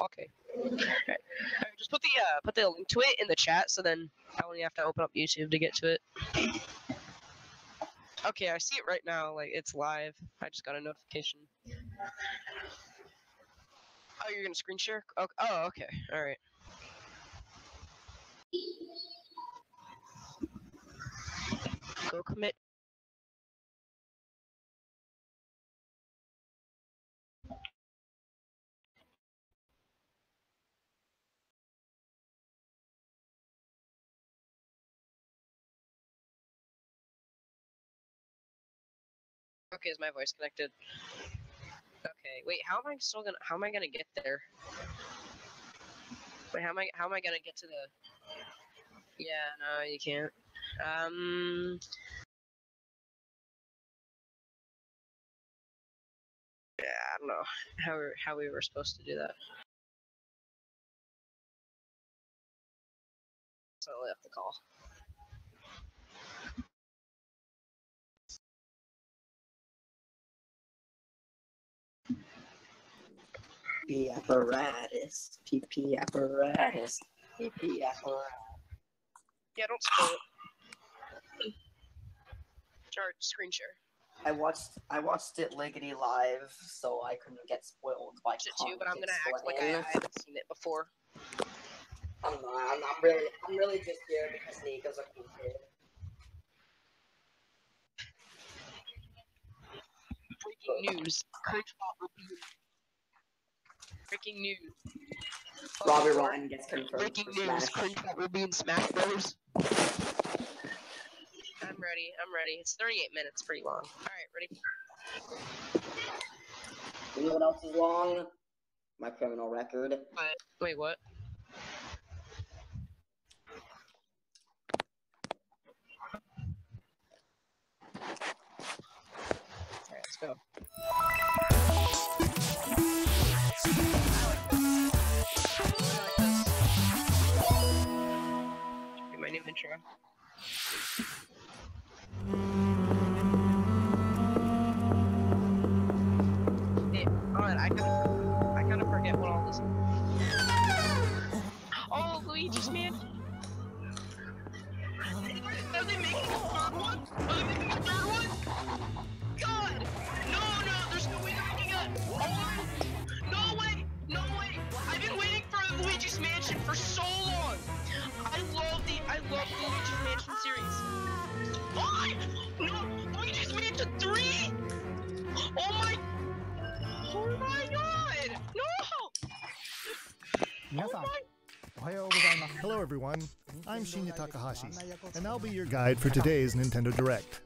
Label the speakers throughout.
Speaker 1: Okay. Alright. Just put the link to it in the chat, so then I only have to open up YouTube to get to it. Okay, I see it right now. Like it's live. I just got a notification. Oh, you're gonna screen share? Oh, okay. All right. Go commit. Okay, is my voice connected? Okay, wait. How am I gonna get there? Wait, how am I gonna get to the? Yeah, no, you can't. Yeah, I don't know how we were supposed to do that. So I left the call.
Speaker 2: PP apparatus. PP apparatus. PP apparatus.
Speaker 1: Yeah, don't spoil it. Screen share.
Speaker 2: I watched it Liggity live, so I couldn't get spoiled by
Speaker 1: Watched it too, but I'm gonna act like I haven't seen it before.
Speaker 2: I'm really just here because Nika's a cool kid.
Speaker 1: Breaking news. Breaking news.
Speaker 2: Robert Ryan gets confirmed.
Speaker 1: Breaking news. Cringebot will be in Smash Bros. I'm ready. It's 38 minutes, pretty long. Alright, ready?
Speaker 2: You know what else is long? My criminal record.
Speaker 1: Wait, what? Alright, let's go. My new intro. Hey, hold on, I kind of forget what all this. Oh, Luigi's Mansion. Are they making a third one? Are they making a third one? God! No, there's no way they're making a. Oh, no way! I've been waiting for Luigi's Mansion for so long. I love the Luigi's Mansion series. What? No, Luigi's Mansion 3? Oh my god! No!
Speaker 3: Hello everyone, I'm Shinya Takahashi, and I'll be your guide for today's Nintendo Direct.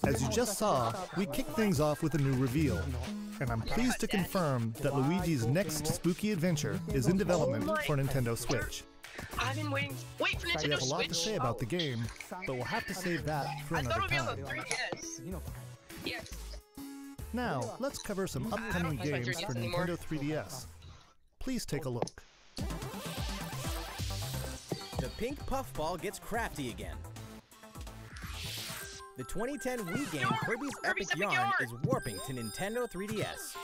Speaker 3: As you just saw, we kicked things off with a new reveal, and I'm pleased to confirm that Luigi's next spooky adventure is in development for Nintendo Switch.
Speaker 1: I've been waiting for Nintendo Switch.
Speaker 3: We have a lot to say about the game, but we'll have to save that for another time.
Speaker 1: Yes.
Speaker 3: Now, let's cover some upcoming games for Nintendo 3DS. Please take a look.
Speaker 4: The pink puffball gets crafty again. The 2010 Wii game Kirby's Epic Yarn is warping to Nintendo 3DS.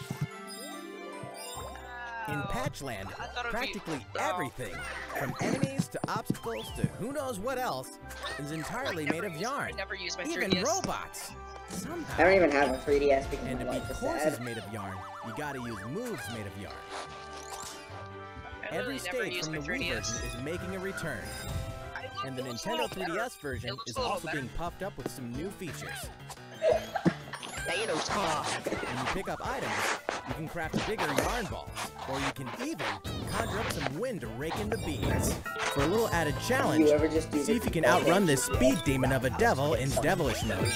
Speaker 4: In Patchland, practically everything, from enemies to obstacles to who knows what else, is entirely made of yarn. Even robots! Somehow.
Speaker 2: I don't even have a 3DS because
Speaker 4: and to beat courses made of yarn, you gotta use moves made of yarn. Every stage from the Wii version is making a return. And the Nintendo 3DS version is also being puffed up with some new features. When you pick up items, you can craft bigger yarn balls, or you can even conjure up some wind to rake in the beans. For a little added challenge, see if you can outrun this speed demon of a devil in devilish mode.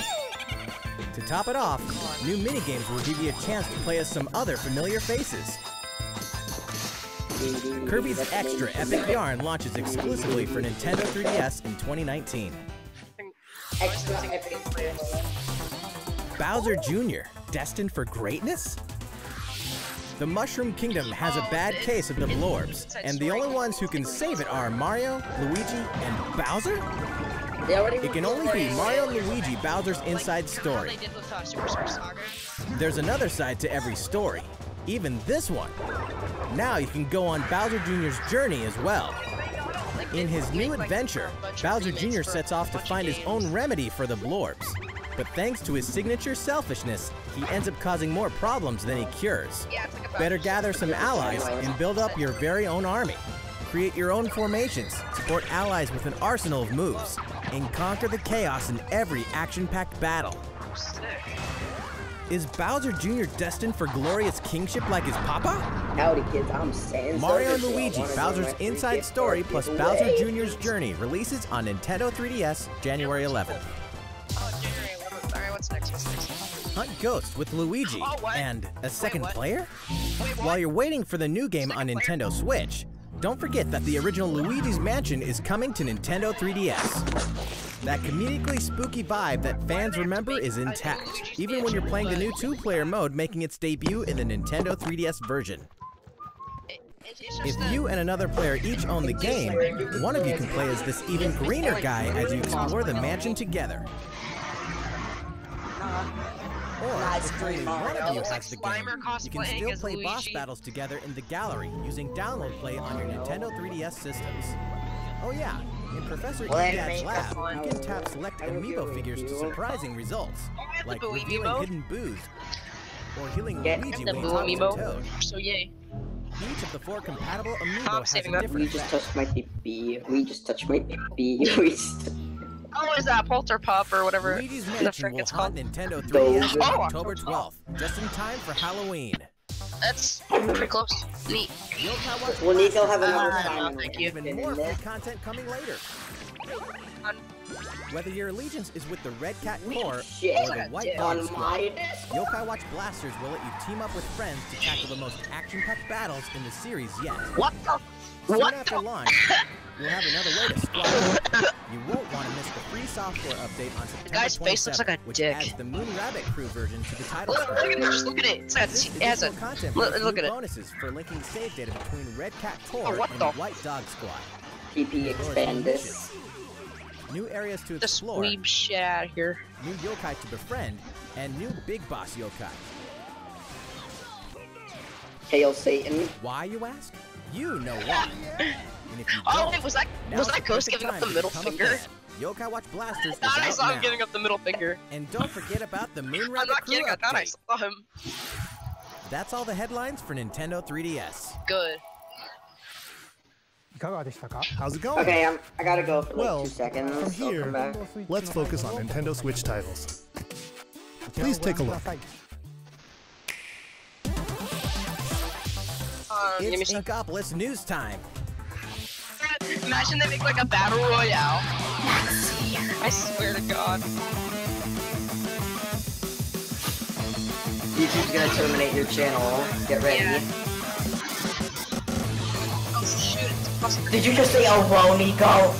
Speaker 4: To top it off, new minigames will give you a chance to play as some other familiar faces. Kirby's Extra Epic Yarn launches exclusively for Nintendo 3DS in 2019. Bowser Jr., destined for greatness? The Mushroom Kingdom has a bad case of the Blorbs, and the only ones who can save it are Mario, Luigi, and Bowser? It can only be Mario and Luigi Bowser's inside story. There's another side to every story. even this one. Now you can go on Bowser Jr.'s journey as well. In his new adventure, Bowser Jr. sets off to find his own remedy for the Blorbs. But thanks to his signature selfishness, he ends up causing more problems than he cures. Better gather some allies and build up your very own army. Create your own formations, support allies with an arsenal of moves, and conquer the chaos in every action-packed battle. Is Bowser Jr. destined for glorious kingship like his papa?
Speaker 2: Howdy kids, I'm Sans.
Speaker 4: Mario & Luigi, Bowser's Inside Story plus Bowser Jr.'s Journey releases on Nintendo 3DS January 11th.
Speaker 1: Oh, January 11th. Alright, what's next?
Speaker 4: Hunt Ghost with Luigi and a second player?
Speaker 1: Wait, what?
Speaker 4: While you're waiting for the new game on Nintendo Switch, don't forget that the original Luigi's Mansion is coming to Nintendo 3DS. That comedically spooky vibe that fans remember is intact, even when you're playing the new 2-player mode making its debut in the Nintendo 3DS version. If you and another player each own the game, one of you can play as this even greener guy as you explore the mansion together. Or if only one of you has the game, you can still play boss battles together in the gallery using download play on your Nintendo 3DS systems. Oh yeah, in Professor Egad's lab, you can tap select amiibo figures to surprising results, like revealing hidden boos, or healing Luigi when he talks to Toad.
Speaker 1: So yay.
Speaker 4: Each of the 4 compatible amiibo has a different
Speaker 2: We just touched my pee. We just touched my pee.
Speaker 1: Oh, what is that? Polterpup or whatever
Speaker 4: Luigi's
Speaker 1: the
Speaker 4: Mansion
Speaker 1: frick
Speaker 4: will
Speaker 1: it's
Speaker 4: haunt
Speaker 1: called.
Speaker 4: Nintendo 3DS
Speaker 1: Oh,
Speaker 4: on October 12th, just in time for Halloween.
Speaker 1: That's pretty close. Neat.
Speaker 2: Well, Nico have another
Speaker 1: no,
Speaker 2: time.
Speaker 1: thank you.
Speaker 4: Even more free content coming later. Whether your allegiance is with the Red Cat Corps or the White Dog Squad, Yokai Watch Blasters will let you team up with friends to tackle the most action-packed battles in the series yet.
Speaker 1: What the?
Speaker 4: Soon
Speaker 1: What
Speaker 4: after
Speaker 1: the?
Speaker 4: launch, you'll have another way to squad. You won't want to miss the free software update on September
Speaker 1: Guy's face looks like a
Speaker 4: 27th, which
Speaker 1: dick.
Speaker 4: adds the Moon Rabbit Crew version to the title
Speaker 1: Look
Speaker 4: screen.
Speaker 1: at it, just look at it. It's got,
Speaker 4: This
Speaker 1: it has a,
Speaker 4: additional content
Speaker 1: look,
Speaker 4: provides
Speaker 1: look
Speaker 4: new
Speaker 1: at it.
Speaker 4: bonuses for linking save data between Red Cat Corps
Speaker 1: what
Speaker 4: and
Speaker 1: the?
Speaker 4: White Dog Squad.
Speaker 2: PP
Speaker 4: as well as
Speaker 2: expand
Speaker 4: new
Speaker 2: this.
Speaker 4: missions, new areas to
Speaker 1: Just
Speaker 4: explore,
Speaker 1: weeb shit out of here.
Speaker 4: new yokai to befriend, and new big boss yokai.
Speaker 2: Hail Satan.
Speaker 4: Why, you ask? You know why. And if you
Speaker 1: Oh,
Speaker 4: don't,
Speaker 1: wait, was that
Speaker 4: now's the
Speaker 1: Ghost
Speaker 4: perfect
Speaker 1: giving up
Speaker 4: time
Speaker 1: the
Speaker 4: to
Speaker 1: middle
Speaker 4: become a
Speaker 1: finger?
Speaker 4: fan. Yokai Watch Blasters is
Speaker 1: I thought I
Speaker 4: out
Speaker 1: saw him
Speaker 4: now.
Speaker 1: giving up the middle finger.
Speaker 4: And don't forget about the Moon
Speaker 1: I'm
Speaker 4: Rabbit
Speaker 1: not
Speaker 4: Crew
Speaker 1: kidding, I thought I
Speaker 4: update.
Speaker 1: saw him.
Speaker 4: That's all the headlines for Nintendo 3DS.
Speaker 1: Good.
Speaker 3: How's it going?
Speaker 2: Okay, I gotta go for like
Speaker 3: Well,
Speaker 2: 2 seconds.
Speaker 3: from
Speaker 2: I'll
Speaker 3: here,
Speaker 2: come back.
Speaker 3: let's focus on Nintendo Switch titles. Please take a look.
Speaker 1: Give me
Speaker 4: It's
Speaker 1: some.
Speaker 4: Inkopolis news time.
Speaker 1: Imagine they make like a battle royale. I swear to God.
Speaker 2: YouTube's gonna terminate your channel. Get ready.
Speaker 1: Yeah. Oh shoot! It's busted.
Speaker 2: Did you just say "oh whoa, Nico"?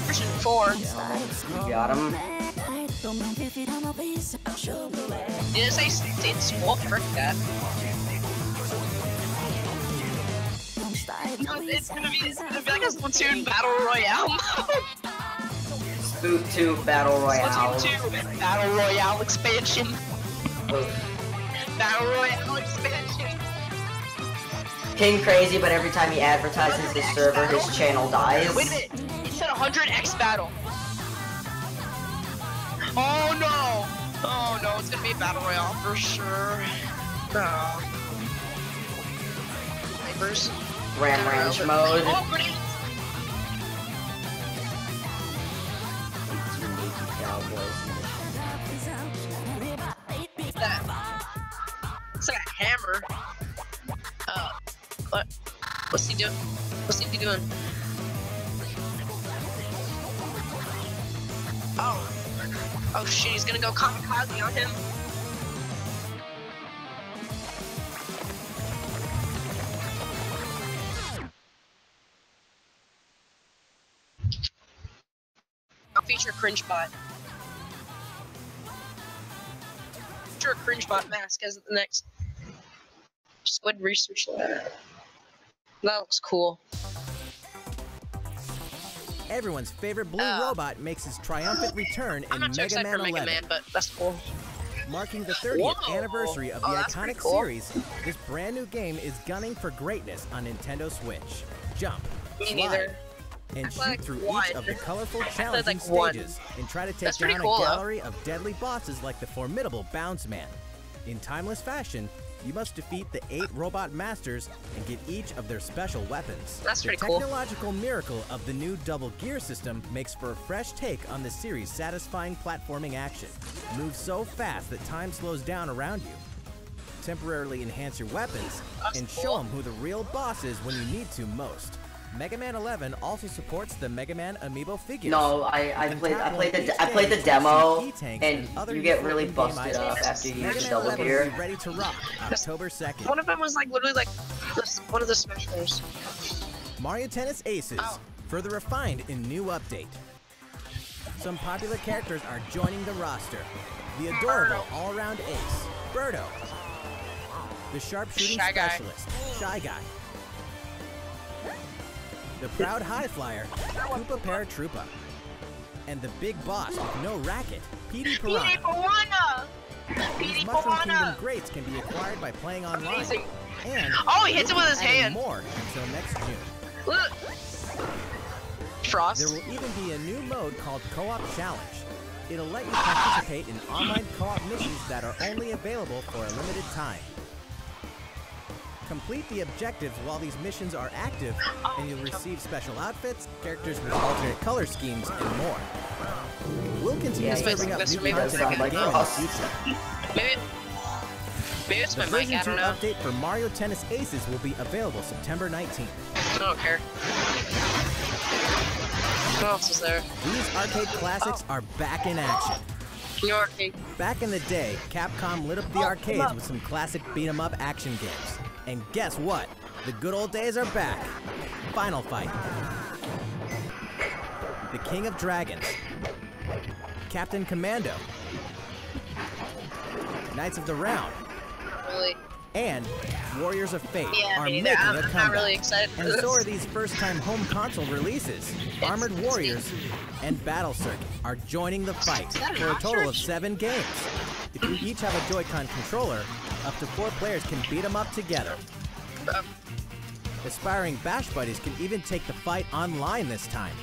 Speaker 1: Version 4.
Speaker 2: You got him.
Speaker 1: Did it say Satan's Wolf? Frick that. No, it's gonna be like a Splatoon Battle Royale mode.
Speaker 2: Spook 2 Battle Royale.
Speaker 1: Splatoon 2 Battle Royale expansion. Battle Royale expansion.
Speaker 2: King crazy, but every time he advertises his server, his channel dies.
Speaker 1: Wait a minute. It said 100x battle. Oh no. Oh no, it's gonna be a Battle Royale for sure. Snipers.
Speaker 2: Ram Ranch mode.
Speaker 1: Oh, grenades. It's like a hammer. What? What's he doing? What's he doing? Oh. Oh shit, he's gonna go kamikaze on him. I'll feature cringe bot. Feature a cringe bot mask as the next squid research lab. That looks cool.
Speaker 4: Everyone's favorite blue robot makes his triumphant return in
Speaker 1: I'm not too
Speaker 4: Mega
Speaker 1: excited
Speaker 4: Man
Speaker 1: for
Speaker 4: 11.
Speaker 1: Mega Man, but that's cool.
Speaker 4: Marking the 30th
Speaker 1: Whoa.
Speaker 4: anniversary of the
Speaker 1: Oh, that's
Speaker 4: iconic
Speaker 1: pretty cool.
Speaker 4: series, this brand new game is gunning for greatness on Nintendo Switch. Jump,
Speaker 1: Me
Speaker 4: slide,
Speaker 1: neither.
Speaker 4: and
Speaker 1: I
Speaker 4: shoot
Speaker 1: played
Speaker 4: through
Speaker 1: one.
Speaker 4: each of the colorful,
Speaker 1: played
Speaker 4: challenging
Speaker 1: like one.
Speaker 4: stages and try to take
Speaker 1: That's pretty
Speaker 4: down
Speaker 1: cool,
Speaker 4: a
Speaker 1: though.
Speaker 4: gallery of deadly bosses like the formidable Bounce Man. In timeless fashion, you must defeat the 8 robot masters and get each of their special weapons.
Speaker 1: That's
Speaker 4: the
Speaker 1: pretty cool.
Speaker 4: technological miracle of the new double gear system makes for a fresh take on the series' satisfying platforming action. Move so fast that time slows down around you. Temporarily enhance your weapons and show them who the real boss is when you need to most. Mega Man 11 also supports the Mega Man amiibo figures.
Speaker 2: No, I played the demo, and you get really busted up after you use the double
Speaker 4: Will
Speaker 2: gear.
Speaker 4: be ready to rock October 2nd.
Speaker 1: One of them was like literally like one of the Smash players.
Speaker 4: Mario Tennis Aces, further refined in new update. Some popular characters are joining the roster. The adorable all-around ace, Birdo. The sharpshooting
Speaker 1: Shy Guy.
Speaker 4: specialist, Shy Guy. The proud high flyer, Koopa Paratroopa. And the big boss with no racket, Petey Piranha. These Mushroom Kingdom greats can be acquired by playing online.
Speaker 1: Amazing.
Speaker 4: And
Speaker 1: Oh, he hits it with his
Speaker 4: adding
Speaker 1: hand.
Speaker 4: more until next June.
Speaker 1: Look. Frost.
Speaker 4: There will even be a new mode called Co-op Challenge. It'll let you participate in online co-op missions that are only available for a limited time. Complete the objectives while these missions are active, and you'll receive special outfits, characters with alternate color schemes, and more. We'll continue
Speaker 2: Yeah,
Speaker 4: serving up
Speaker 1: that's
Speaker 4: new
Speaker 1: maybe
Speaker 4: content in the
Speaker 2: like
Speaker 4: game in the
Speaker 2: us.
Speaker 4: future.
Speaker 1: Maybe it's
Speaker 4: The
Speaker 1: my mic,
Speaker 4: version
Speaker 1: I
Speaker 4: 2
Speaker 1: don't know.
Speaker 4: update for Mario Tennis Aces will be available September 19th.
Speaker 1: I don't care. What else is there?
Speaker 4: These arcade classics are back in action.
Speaker 1: New Arcade.
Speaker 4: Back in the day, Capcom lit up the arcades with some classic beat-em-up action games. And guess what? The good old days are back. Final Fight. The King of Dragons. Captain Commando. Knights of the Round.
Speaker 1: Really?
Speaker 4: And Warriors of Fate
Speaker 1: Yeah,
Speaker 4: are
Speaker 1: me
Speaker 4: making
Speaker 1: neither.
Speaker 4: a
Speaker 1: I'm
Speaker 4: comeback.
Speaker 1: not really excited for
Speaker 4: and
Speaker 1: this.
Speaker 4: so are these first-time home console releases. Armored Warriors and Battle Circuit are joining the fight for a total of 7 games. If you each have a Joy-Con controller, up to 4 players can beat them up together. Aspiring Bash Buddies can even take the fight online this time.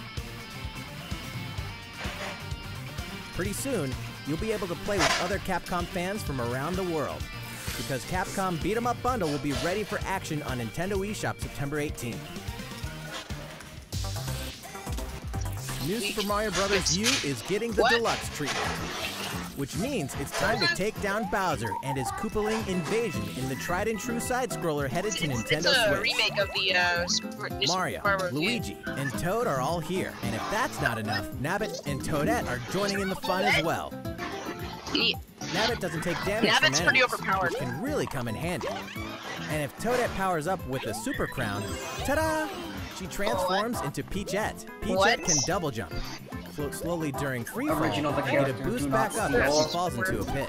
Speaker 4: Pretty soon, you'll be able to play with other Capcom fans from around the world, because Capcom Beat 'em Up Bundle will be ready for action on Nintendo eShop September 18th. New Super Mario Bros. U is getting the deluxe treatment, which means it's time to take down Bowser and his Koopaling invasion in the tried-and-true side-scroller headed to
Speaker 1: It's
Speaker 4: Nintendo
Speaker 1: a
Speaker 4: Switch.
Speaker 1: remake of the new
Speaker 4: Mario,
Speaker 1: Super Mario game.
Speaker 4: Luigi, and Toad are all here, and if that's not enough, Nabbit and Toadette are joining in the fun as well.
Speaker 1: Neat.
Speaker 4: Nabbit doesn't take damage
Speaker 1: Nabbit's
Speaker 4: from
Speaker 1: pretty
Speaker 4: enemies,
Speaker 1: overpowered.
Speaker 4: which can really come in handy. And if Toadette powers up with the Super Crown, ta-da! She transforms into Peachette. Peachette
Speaker 1: What?
Speaker 4: can double jump, float slowly during free fall,
Speaker 2: Original
Speaker 4: and get a
Speaker 2: character,
Speaker 4: boost
Speaker 2: do
Speaker 4: back
Speaker 2: not
Speaker 4: up as she
Speaker 2: steal.
Speaker 4: falls into a pit.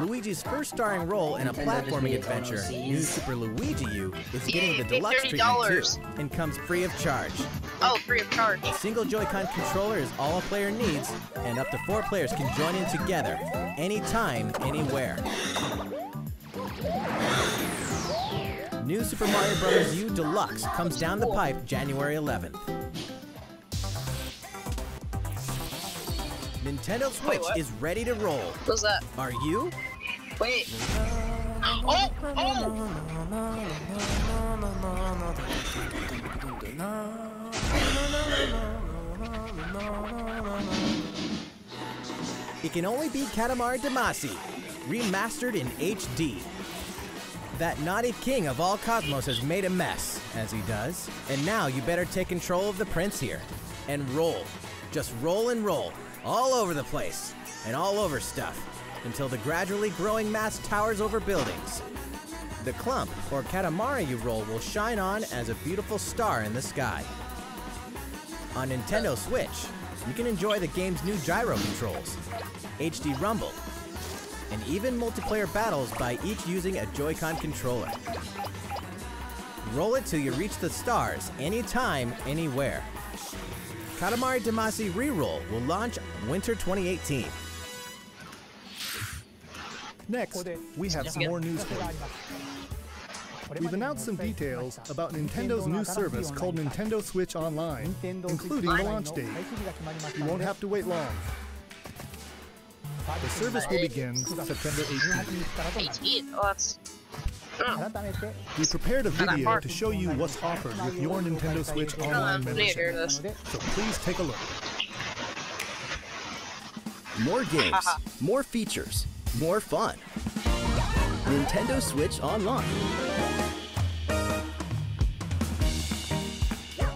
Speaker 4: Luigi's first starring role in a
Speaker 2: Nintendo
Speaker 4: platforming
Speaker 2: just made
Speaker 4: adventure,
Speaker 2: OCs.
Speaker 4: New Super Luigi U, is getting the
Speaker 1: Yay,
Speaker 4: deluxe treatment
Speaker 1: $30.
Speaker 4: too, and comes free of charge.
Speaker 1: Oh, free of charge.
Speaker 4: A single Joy-Con controller is all a player needs, and up to 4 players can join in together, anytime, anywhere. New Super Mario Bros. U Deluxe comes down the pipe January 11th. Nintendo Switch
Speaker 1: what?
Speaker 4: is ready to roll.
Speaker 1: What's that?
Speaker 4: Are you?
Speaker 1: Wait. Oh! Oh!
Speaker 4: It can only be Katamari Damacy, remastered in HD. That naughty king of all cosmos has made a mess, as he does, and now you better take control of the prince here. And roll. Just roll and roll. All over the place. And all over stuff. Until the gradually growing mass towers over buildings. The clump, or Katamari you roll, will shine on as a beautiful star in the sky. On Nintendo Switch, you can enjoy the game's new gyro controls, HD Rumble, and even multiplayer battles by each using a Joy-Con controller. Roll it till you reach the stars, anytime, anywhere. Katamari Damacy Reroll will launch winter 2018.
Speaker 3: Next, we have some more news for you. We've announced some details about Nintendo's new service called Nintendo Switch Online, including the launch date. You won't have to wait long. The service will begin September 18th.
Speaker 1: 18. Oh, that's.
Speaker 3: We prepared a video to show you what's offered with your Nintendo Switch Online membership, so please take a look.
Speaker 5: More games, more features, more fun. Nintendo Switch Online.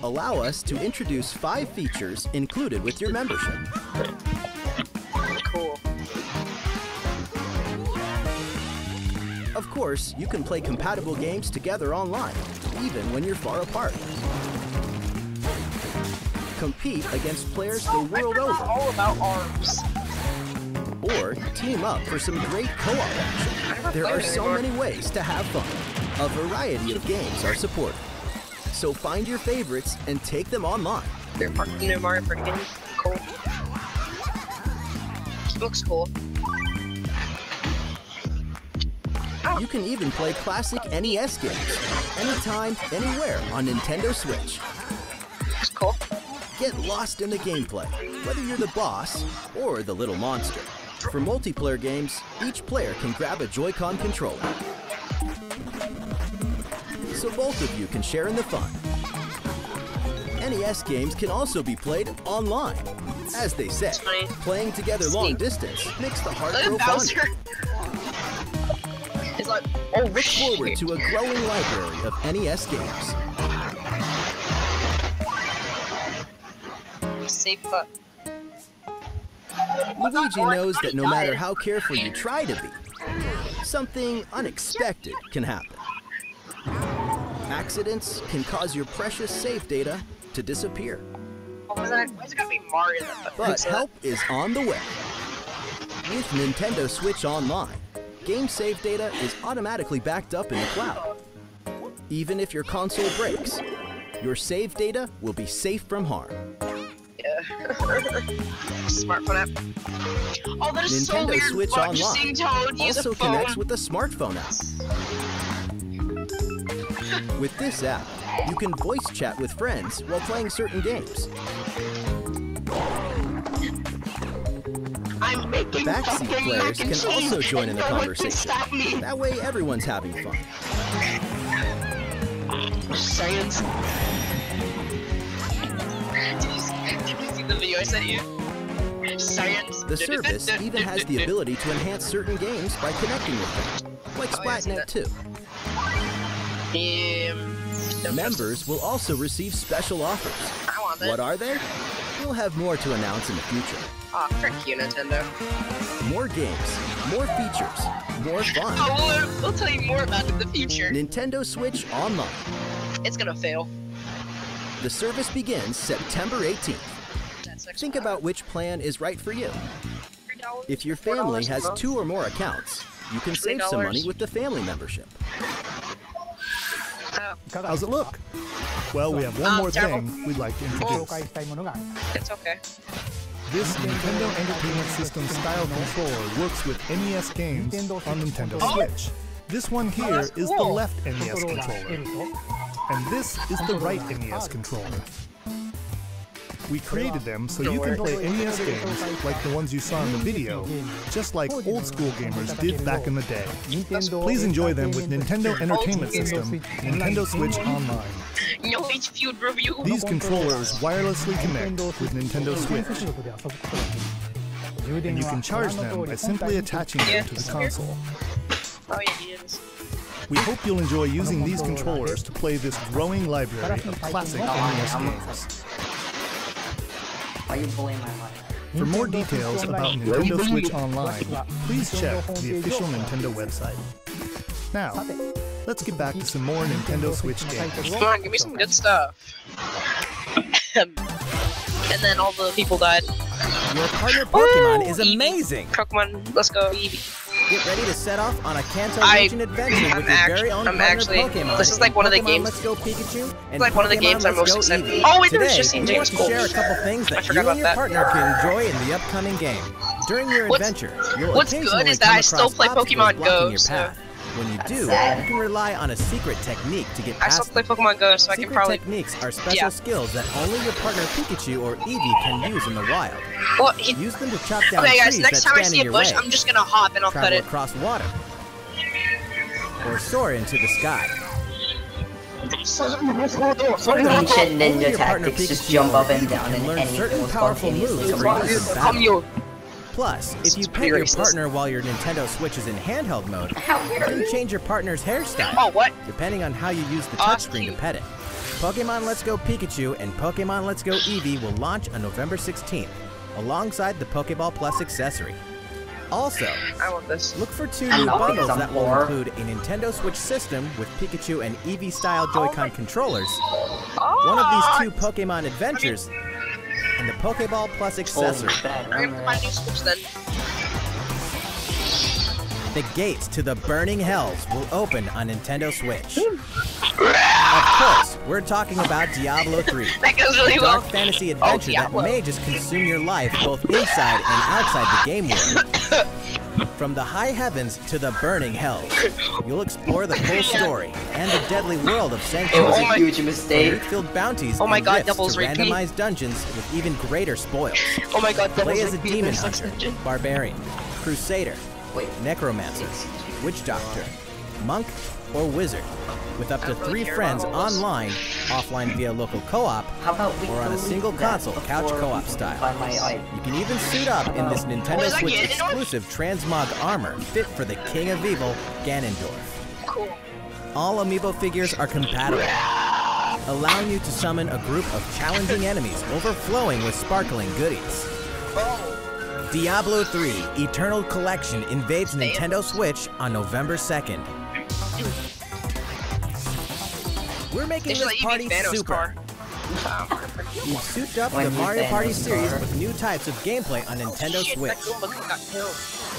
Speaker 5: Allow us to introduce 5 features included with your membership.
Speaker 1: Cool.
Speaker 5: Of course, you can play compatible games together online, even when you're far apart. Compete against players the world over.
Speaker 1: All about arms.
Speaker 5: Or team up for some great co-op action. There are so many ways to have fun. A variety of games are supported. So find your favorites and take them online.
Speaker 1: New Mario Party game. Cool. Looks cool.
Speaker 5: You can even play classic NES games, anytime, anywhere on Nintendo Switch.
Speaker 1: Looks cool.
Speaker 5: Get lost in the gameplay, whether you're the boss or the little monster. For multiplayer games, each player can grab a Joy-Con controller. So both of you can share in the fun. NES games can also be played online. As they say, playing together long distance makes the heart grow fonder.
Speaker 1: It's like, oh,
Speaker 5: Look forward to a growing library of NES games.
Speaker 1: Safe cut.
Speaker 5: Luigi knows that no matter how careful you try to be, something unexpected can happen. Accidents can cause your precious save data to disappear.
Speaker 1: Why's it gotta be Mario?
Speaker 5: But help is on the way. With Nintendo Switch Online, game save data is automatically backed up in the cloud. Even if your console breaks, your save data will be safe from harm.
Speaker 1: Yeah. Smartphone app. Oh, that is
Speaker 5: Nintendo
Speaker 1: so weird.
Speaker 5: Switch
Speaker 1: Watching Toad use
Speaker 5: also
Speaker 1: a phone.
Speaker 5: connects with the smartphone app. With this app, you can voice chat with friends while playing certain games.
Speaker 1: I'm making
Speaker 5: Backseat
Speaker 1: fucking
Speaker 5: players
Speaker 1: mac and
Speaker 5: can
Speaker 1: cheese,
Speaker 5: also join in the
Speaker 1: and no one can
Speaker 5: conversation.
Speaker 1: stop me.
Speaker 5: That way everyone's having fun.
Speaker 1: Science. Did you see the video I sent you? Science.
Speaker 5: The service even has the ability to enhance certain games by connecting with them, like Splatnet 2. Members will also receive special offers.
Speaker 1: I want it.
Speaker 5: What are they? We'll have more to announce in the future.
Speaker 1: Aw, frick you, Nintendo.
Speaker 5: More games, more features, more fun.
Speaker 1: Oh, we'll tell you more about it in the future.
Speaker 5: Nintendo Switch Online.
Speaker 1: It's gonna fail.
Speaker 5: The service begins September 18th. Think about which plan is right for you. If your family has 2 or more accounts, you can save some money with the family membership.
Speaker 3: How's it look? Well, we have one more thing we'd like to introduce.
Speaker 1: It's okay.
Speaker 3: This Nintendo Entertainment System style controller works with NES games on Nintendo Switch. This one here is the left NES controller, and this is the right NES controller. We created them so you can play NES games like the ones you saw in the video, just like old school gamers did back in the day. Please enjoy them with Nintendo Entertainment System, Nintendo Switch Online.
Speaker 1: No feud review.
Speaker 3: These controllers wirelessly connect with Nintendo Switch, and you can charge them by simply attaching them to the console.
Speaker 1: Oh yeah, he is.
Speaker 3: We hope you'll enjoy using these controllers to play this growing library of classic NES games.
Speaker 2: Why are you bullying my life?
Speaker 3: For more details about Nintendo Switch Online, please check the official Nintendo website. Now, let's get back to some more Nintendo Switch games.
Speaker 1: Come on, give me some good stuff. And then all the people died.
Speaker 4: Your partner Pokemon is amazing!
Speaker 1: Pokemon, let's go, Eevee.
Speaker 4: Get ready to set off on a Kanto region adventure with your very own partner Pokemon.
Speaker 1: This is like one of the
Speaker 4: Pokemon
Speaker 1: games.
Speaker 4: Let's Go Pikachu and
Speaker 1: like one of the
Speaker 4: Pokemon
Speaker 1: games I'm
Speaker 4: Let's
Speaker 1: most
Speaker 4: Go
Speaker 1: excited.
Speaker 4: Eevee.
Speaker 1: Oh, wait, there was
Speaker 4: Today,
Speaker 1: just
Speaker 4: we
Speaker 1: James
Speaker 4: want to
Speaker 1: Cole.
Speaker 4: share a couple things that you and your partner can enjoy in the upcoming game. During your adventure, you'll
Speaker 1: What's
Speaker 4: occasionally
Speaker 1: good is that
Speaker 4: come
Speaker 1: I still
Speaker 4: across
Speaker 1: play
Speaker 4: obstacles
Speaker 1: Pokemon
Speaker 4: blocking
Speaker 1: Go,
Speaker 4: your
Speaker 1: so-
Speaker 4: path. When you do, you
Speaker 2: sad.
Speaker 4: can rely on a secret technique to get
Speaker 1: I still
Speaker 4: past
Speaker 1: play
Speaker 4: them.
Speaker 1: Pokemon Go, so I can
Speaker 4: Secret
Speaker 1: probably.
Speaker 4: techniques are special
Speaker 1: Yeah.
Speaker 4: skills that only your partner Pikachu or Eevee can use in the wild.
Speaker 1: Well,
Speaker 4: Use them to chop down
Speaker 1: okay, guys.
Speaker 4: trees
Speaker 1: Next
Speaker 4: that
Speaker 1: time I
Speaker 4: stand
Speaker 1: see
Speaker 4: in
Speaker 1: a
Speaker 4: your
Speaker 1: bush,
Speaker 4: way,
Speaker 1: I'm just gonna hop and I'll cut
Speaker 4: travel
Speaker 1: it.
Speaker 4: across water, or soar into the sky.
Speaker 2: Ancient ninja tactics, just jump up and down and
Speaker 4: learn
Speaker 2: anything
Speaker 4: certain
Speaker 2: will
Speaker 4: powerful
Speaker 2: spontaneously
Speaker 4: moves
Speaker 2: come
Speaker 4: for use in
Speaker 1: Come
Speaker 4: battle.
Speaker 1: you.
Speaker 4: Plus, if you pet
Speaker 1: pretty
Speaker 4: your
Speaker 1: racist.
Speaker 4: partner while your Nintendo Switch is in handheld mode, you can change your partner's hairstyle,
Speaker 1: Oh, what?
Speaker 4: depending on how you use the
Speaker 1: Oh,
Speaker 4: touchscreen to
Speaker 1: cute.
Speaker 4: pet it. Pokemon Let's Go Pikachu and Pokemon Let's Go Eevee will launch on November 16th, alongside the Pokeball Plus accessory. Also,
Speaker 1: I want this.
Speaker 4: look for 2
Speaker 2: I'm
Speaker 4: new
Speaker 2: not
Speaker 4: bundles
Speaker 2: because I'm
Speaker 4: that will
Speaker 2: poor.
Speaker 4: include a Nintendo Switch system with Pikachu and Eevee-style Joy-Con controllers,
Speaker 1: Oh,
Speaker 4: one of these 2 Pokemon adventures, and the Pokeball Plus accessory.
Speaker 1: I'm gonna buy a new Switch then.
Speaker 4: The gates to the burning hells will open on Nintendo Switch. Of course, we're talking about Diablo 3.
Speaker 1: That goes really well.
Speaker 4: Dark fantasy adventure that
Speaker 1: Diablo.
Speaker 4: may just consume your life both inside and outside the game world. From the high heavens to the burning hells, you'll explore the full story and the deadly world of
Speaker 2: It was
Speaker 4: Sanctuary.
Speaker 2: a huge mistake.
Speaker 4: Filled bounties
Speaker 1: Oh my
Speaker 4: and
Speaker 1: God,
Speaker 4: rifts
Speaker 1: doubles
Speaker 4: to
Speaker 1: repeat.
Speaker 4: randomized dungeons with even greater spoils.
Speaker 1: Oh my God,
Speaker 4: Play as a demon hunter, barbarian, crusader,
Speaker 2: Wait,
Speaker 4: necromancer, witch doctor, monk, or wizard, with up to 3 friends online, offline via local co-op,
Speaker 2: how about we
Speaker 4: or on a
Speaker 2: delete
Speaker 4: single
Speaker 2: that
Speaker 4: console couch
Speaker 2: before
Speaker 4: co-op
Speaker 2: we
Speaker 4: style.
Speaker 2: find my eye?
Speaker 4: You can even suit up in this Nintendo
Speaker 1: is that
Speaker 4: Switch
Speaker 1: Ganondorf?
Speaker 4: exclusive transmog armor fit for the king of evil, Ganondorf.
Speaker 1: Cool.
Speaker 4: All amiibo figures are compatible, allowing you to summon a group of challenging enemies overflowing with sparkling goodies. Diablo 3 Eternal Collection invades Nintendo Switch on November 2nd. We're making
Speaker 1: They
Speaker 4: this
Speaker 1: should let you
Speaker 4: party
Speaker 1: be Thanos'
Speaker 4: super.
Speaker 1: car.
Speaker 4: We've souped up
Speaker 2: When
Speaker 4: the
Speaker 2: you
Speaker 4: Mario
Speaker 2: Thanos'
Speaker 4: Party series
Speaker 2: car.
Speaker 4: with new types of gameplay on Nintendo
Speaker 1: Shit,
Speaker 4: Switch.
Speaker 1: that Goomba got killed.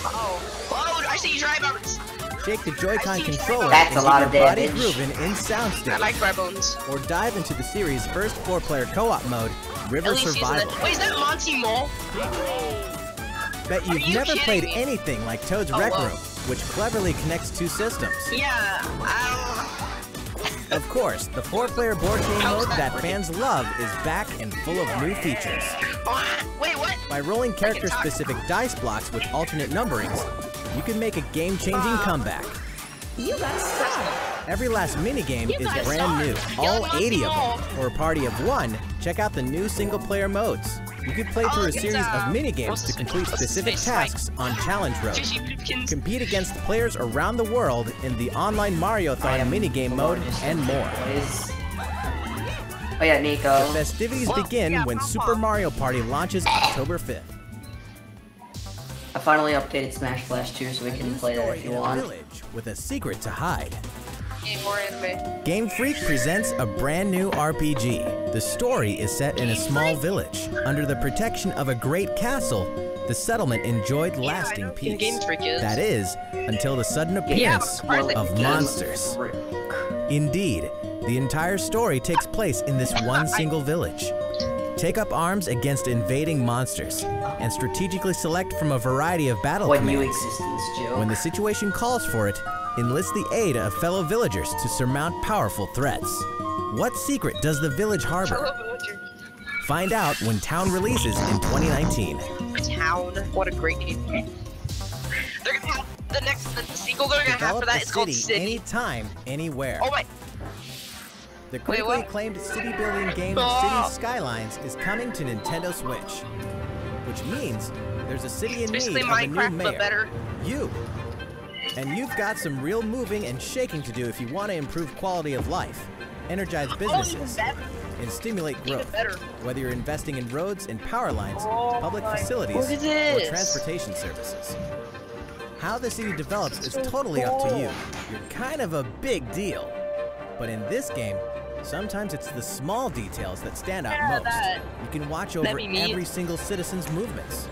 Speaker 1: Oh. Oh, I see you drive bones.
Speaker 4: Shake the Joy-Con controller
Speaker 2: That's
Speaker 4: and
Speaker 2: a lot
Speaker 4: get
Speaker 2: of
Speaker 4: your body
Speaker 2: damage.
Speaker 4: grooving in sound
Speaker 1: I
Speaker 4: state.
Speaker 1: like dry bones.
Speaker 4: Or dive into the series' first 4-player co-op mode, River
Speaker 1: At least using
Speaker 4: Survival.
Speaker 1: it. Wait, is that Monty Mole?
Speaker 4: Bet
Speaker 1: Are
Speaker 4: you've
Speaker 1: you
Speaker 4: never
Speaker 1: kidding
Speaker 4: played
Speaker 1: me?
Speaker 4: anything like Toad's
Speaker 1: Oh,
Speaker 4: Rec
Speaker 1: whoa.
Speaker 4: Room, which cleverly connects 2 systems.
Speaker 1: Yeah.
Speaker 4: Of course, the 4-player board game mode that fans love is back and full of new features.
Speaker 1: Wait, what?
Speaker 4: By rolling character-specific dice blocks with alternate numberings, you can make a game-changing comeback.
Speaker 6: You got stuck.
Speaker 4: Every last minigame is
Speaker 6: guys
Speaker 4: brand new,
Speaker 6: suck.
Speaker 4: all
Speaker 1: Yeah,
Speaker 4: 80 of
Speaker 1: Monty
Speaker 4: them. For a party of 1, check out the new single-player modes. You can play through a
Speaker 1: it's,
Speaker 4: series of minigames
Speaker 1: what's
Speaker 4: to
Speaker 1: his-
Speaker 4: complete
Speaker 1: what's his
Speaker 4: specific
Speaker 1: face?
Speaker 4: tasks on Challenge Road.
Speaker 1: Jesse Pipkins.
Speaker 4: Compete against players around the world in the online Mario-thon minigame mode and more.
Speaker 2: What is... Oh yeah, Nico.
Speaker 4: Festivities
Speaker 1: Well,
Speaker 4: begin
Speaker 1: yeah,
Speaker 4: when
Speaker 1: Papa.
Speaker 4: Super Mario Party launches October 5th.
Speaker 2: I finally updated Smash Flash 2 so we can play that if you
Speaker 4: In a
Speaker 2: want.
Speaker 4: village with a secret to hide.
Speaker 1: Game more anime.
Speaker 4: Game Freak presents a brand new RPG. The story is set in a small village. Under the protection of a great castle, the settlement enjoyed lasting
Speaker 1: know who
Speaker 4: peace.
Speaker 1: Game Freak is.
Speaker 4: That is, until the sudden appearance
Speaker 1: surprised
Speaker 4: of
Speaker 1: that-
Speaker 4: monsters. Indeed, the entire story takes place in this one single village. Take up arms against invading monsters, and strategically select from a variety of battle
Speaker 2: What new
Speaker 4: commands.
Speaker 2: existence joke?
Speaker 4: When the situation calls for it, enlist the aid of fellow villagers to surmount powerful threats. What secret does the village
Speaker 1: I
Speaker 4: harbor?
Speaker 1: love the winter.
Speaker 4: Find out when Town releases in 2019.
Speaker 1: Town. What a great game. They're gonna have the sequel they're gonna have
Speaker 4: Develop
Speaker 1: for that
Speaker 4: the
Speaker 1: is called
Speaker 4: city
Speaker 1: City.
Speaker 4: anytime, anywhere.
Speaker 1: Oh my.
Speaker 4: The critically
Speaker 1: what?
Speaker 4: acclaimed city-building game
Speaker 1: Oh.
Speaker 4: City Skylines is coming to Nintendo Switch, which means there's a city in need
Speaker 1: Basically
Speaker 4: of a new
Speaker 1: Minecraft,
Speaker 4: mayor.
Speaker 1: but better.
Speaker 4: You. And you've got some real moving and shaking to do if you want to improve quality of life, energize
Speaker 1: Oh, even
Speaker 4: businesses,
Speaker 1: better.
Speaker 4: and stimulate
Speaker 1: Even
Speaker 4: growth.
Speaker 1: better.
Speaker 4: Whether you're investing in roads and power lines,
Speaker 1: Oh
Speaker 4: public
Speaker 1: my-
Speaker 4: facilities,
Speaker 1: look at
Speaker 4: or
Speaker 1: this.
Speaker 4: transportation services. How the city develops is totally up to you. You're kind of a big deal. But in this game, Sometimes it's the small details that stand out
Speaker 1: Yeah,
Speaker 4: most.
Speaker 1: that.
Speaker 4: You can watch over
Speaker 1: That'd be neat.
Speaker 4: every single citizen's movements.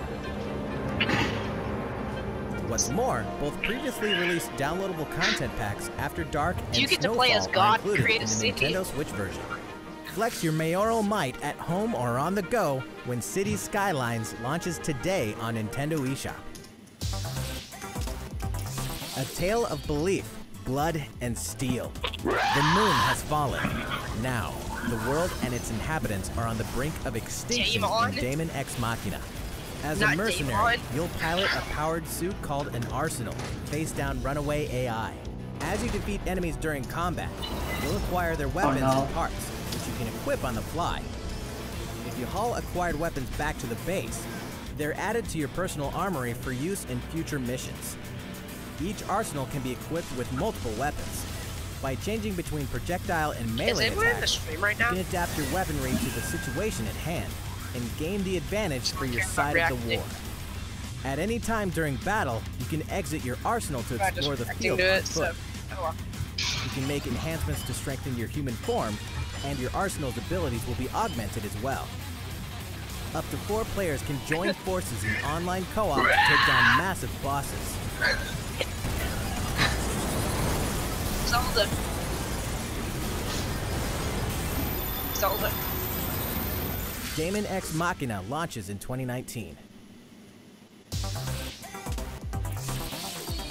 Speaker 4: What's more, both previously released downloadable content packs After Dark and
Speaker 1: You get to
Speaker 4: Snowfall
Speaker 1: play as
Speaker 4: are
Speaker 1: God,
Speaker 4: included
Speaker 1: create a
Speaker 4: in the
Speaker 1: city.
Speaker 4: Nintendo Switch version. Flex your mayoral might at home or on the go when Cities Skylines launches today on Nintendo eShop. A tale of belief, blood, and steel. The moon has fallen. Now, the world and its inhabitants are on the brink of extinction in Daemon X Machina. As a
Speaker 1: Not
Speaker 4: mercenary,
Speaker 1: Daemon.
Speaker 4: you'll pilot a powered suit called an Arsenal, face down runaway AI. As you defeat enemies during combat, you'll acquire their weapons and parts, which you can equip on the fly. If you haul acquired weapons back to the base, they're added to your personal armory for use in future missions. Each arsenal can be equipped with multiple weapons. By changing between projectile and melee
Speaker 1: anyone in the
Speaker 4: attacks,
Speaker 1: stream right
Speaker 4: you
Speaker 1: now?
Speaker 4: can adapt your weaponry to the situation at hand and gain the advantage for your
Speaker 1: Okay, I'm
Speaker 4: side of the
Speaker 1: reacting.
Speaker 4: war. At any time during battle, you can exit your arsenal to
Speaker 1: I'm just
Speaker 4: explore the
Speaker 1: reacting
Speaker 4: field
Speaker 1: to
Speaker 4: on
Speaker 1: it, so.
Speaker 4: foot.
Speaker 1: Oh well.
Speaker 4: You can make enhancements to strengthen your human form, and your arsenal's abilities will be augmented as well. Up to 4 players can join forces in online co-op to take down massive bosses.
Speaker 1: Zelda. Zelda.
Speaker 4: Daemon X Machina launches in 2019.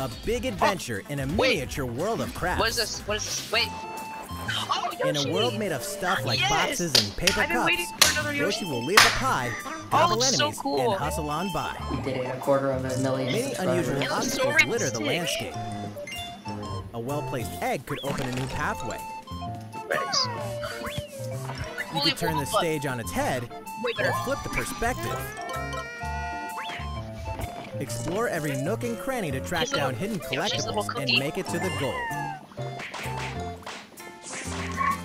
Speaker 4: A big adventure in a miniature world of crafts.
Speaker 1: What is this? What is this? Wait. Oh,
Speaker 4: In a
Speaker 1: Yoshi!
Speaker 4: world made of stuff like
Speaker 1: Yes!
Speaker 4: boxes and paper
Speaker 1: I've been
Speaker 4: cups,
Speaker 1: waiting for another
Speaker 4: Yoshi
Speaker 1: Yoshi.
Speaker 4: will leave a pie, gobble
Speaker 1: looks so
Speaker 4: enemies,
Speaker 1: cool.
Speaker 4: and hustle on by.
Speaker 2: He did it in 250,000
Speaker 4: Many unusual
Speaker 2: subscribers.
Speaker 1: looks so
Speaker 4: obstacles litter the
Speaker 1: realistic.
Speaker 4: landscape. A well-placed egg could open a new pathway.
Speaker 1: Thanks.
Speaker 4: You could turn the stage on its head,
Speaker 1: Wait,
Speaker 4: or flip the perspective. Explore every nook and cranny to track
Speaker 1: Here's a little-
Speaker 4: down hidden
Speaker 1: Yoshi's little
Speaker 4: collectibles and
Speaker 1: cookie.
Speaker 4: make it to the goal.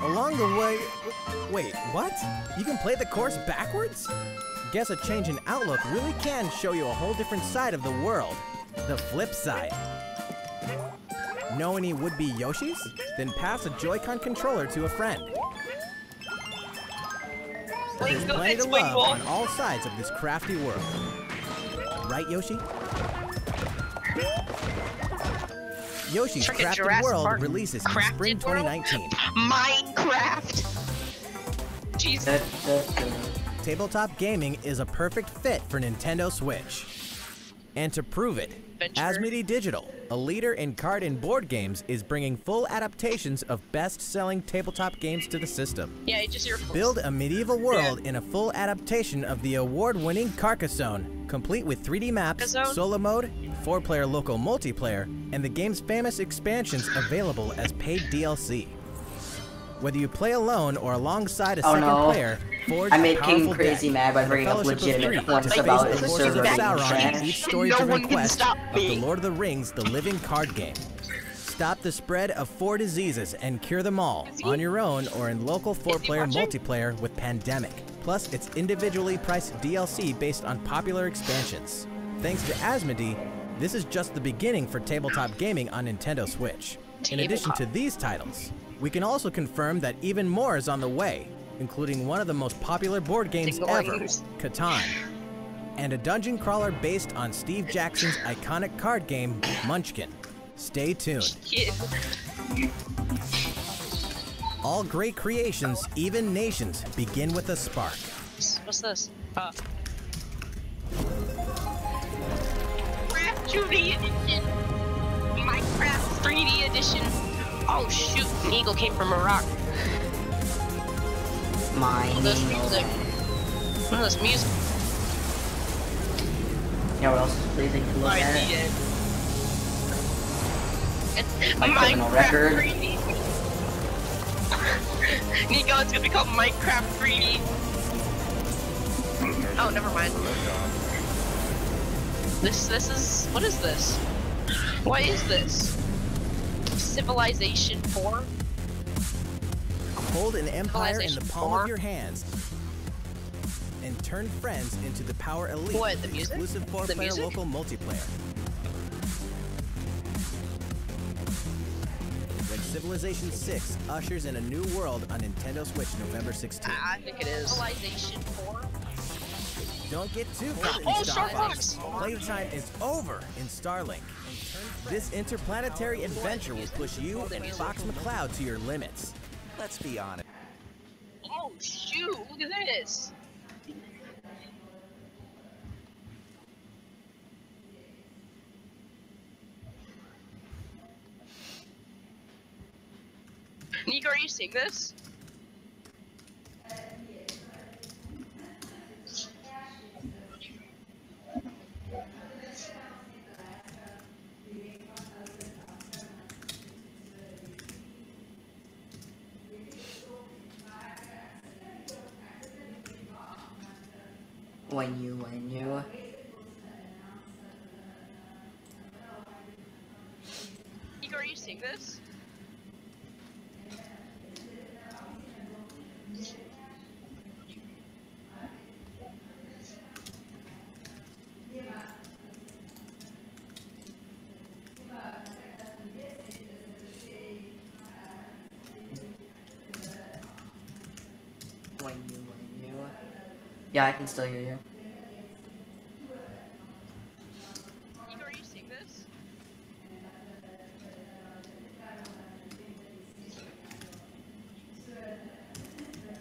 Speaker 4: Along the way... Wait, what? You can play the course backwards? Guess a change in outlook really can show you a whole different side of the world. The flip side. Know any would-be Yoshis? Then pass a Joy-Con controller to a friend. There's
Speaker 1: go
Speaker 4: plenty
Speaker 1: ahead,
Speaker 4: to love
Speaker 1: Swingle.
Speaker 4: on all sides of this crafty world. Right, Yoshi? Yoshi's
Speaker 1: Frickin'
Speaker 4: Crafted
Speaker 1: Jurassic
Speaker 4: World
Speaker 1: Park
Speaker 4: releases in
Speaker 1: Crafted
Speaker 4: spring
Speaker 1: World?
Speaker 4: 2019.
Speaker 1: Minecraft. Jesus.
Speaker 4: Tabletop gaming is a perfect fit for Nintendo Switch. And to prove it,
Speaker 1: Adventure.
Speaker 4: Asmodee Digital, a leader in card and board games, is bringing full adaptations of best-selling tabletop games to the system.
Speaker 1: Yeah, just your.
Speaker 4: Build a medieval world in a full adaptation of the award-winning Carcassonne, complete with 3D maps,
Speaker 1: Carcassonne?
Speaker 4: solo mode, 4-player local multiplayer, and the game's famous expansions available as paid DLC. Whether you play alone or alongside a second player, forge
Speaker 2: I made
Speaker 4: a
Speaker 2: King
Speaker 4: powerful
Speaker 2: Crazy
Speaker 4: deck,
Speaker 2: mad by
Speaker 4: and a
Speaker 2: bringing up
Speaker 4: fellowship of
Speaker 2: legitimate
Speaker 4: 3
Speaker 2: points
Speaker 4: to face
Speaker 2: about
Speaker 4: the
Speaker 2: his
Speaker 4: forces
Speaker 2: server
Speaker 4: of
Speaker 2: being
Speaker 4: Sauron
Speaker 2: trash.
Speaker 4: in each
Speaker 1: No
Speaker 4: story-driven
Speaker 1: one can
Speaker 4: quest
Speaker 1: stop
Speaker 4: of The
Speaker 1: me.
Speaker 4: Lord of the Rings: The Living Card Game. Stop the spread of 4 diseases and cure them all, on your own or in local 4-player
Speaker 1: watching?
Speaker 4: multiplayer with Pandemic. Plus, it's individually priced DLC based on popular expansions. Thanks to Asmodee, this is just the beginning for tabletop gaming on Nintendo Switch. In addition to these titles, we can also confirm that even more is on the way, including one of the most popular board games ever,
Speaker 1: Dinglings.
Speaker 4: Catan, and a dungeon crawler based on Steve Jackson's iconic card game, Munchkin. Stay tuned.
Speaker 1: Kid.
Speaker 4: All great creations, even nations, begin with a spark.
Speaker 1: What's this? Minecraft 2D edition. Minecraft 3D edition. Oh shoot, an eagle came from a rock.
Speaker 2: Mine.
Speaker 1: This music. Look at this music.
Speaker 2: Yeah, what else is pleasing to look at? My criminal
Speaker 1: Minecraft
Speaker 2: record.
Speaker 1: 3D. Nico, it's gonna be called Minecraft 3D. Oh, never mind. This is, what is this? What is this? Civilization 4?
Speaker 4: Hold an empire in the
Speaker 1: Civilization
Speaker 4: palm
Speaker 1: 4?
Speaker 4: of your hands and turn friends into the Power Elite
Speaker 1: What, the
Speaker 4: with
Speaker 1: music?
Speaker 4: exclusive
Speaker 1: The
Speaker 4: 4-player
Speaker 1: music?
Speaker 4: local multiplayer. When Civilization 6 ushers in a new world on Nintendo Switch November 16th.
Speaker 1: I think it is. Civilization 4.
Speaker 4: Don't get too caught
Speaker 1: Oh,
Speaker 4: in
Speaker 1: Star
Speaker 4: Starlink.
Speaker 1: Fox!
Speaker 4: Playtime is over in Starlink. This interplanetary adventure will push you and Fox McCloud to your limits. Let's be honest.
Speaker 1: Oh shoot! Look at this. Nico, are you seeing this?
Speaker 2: When you.
Speaker 1: Nico, are you seeing this?
Speaker 2: When you. Yeah, I can still hear you.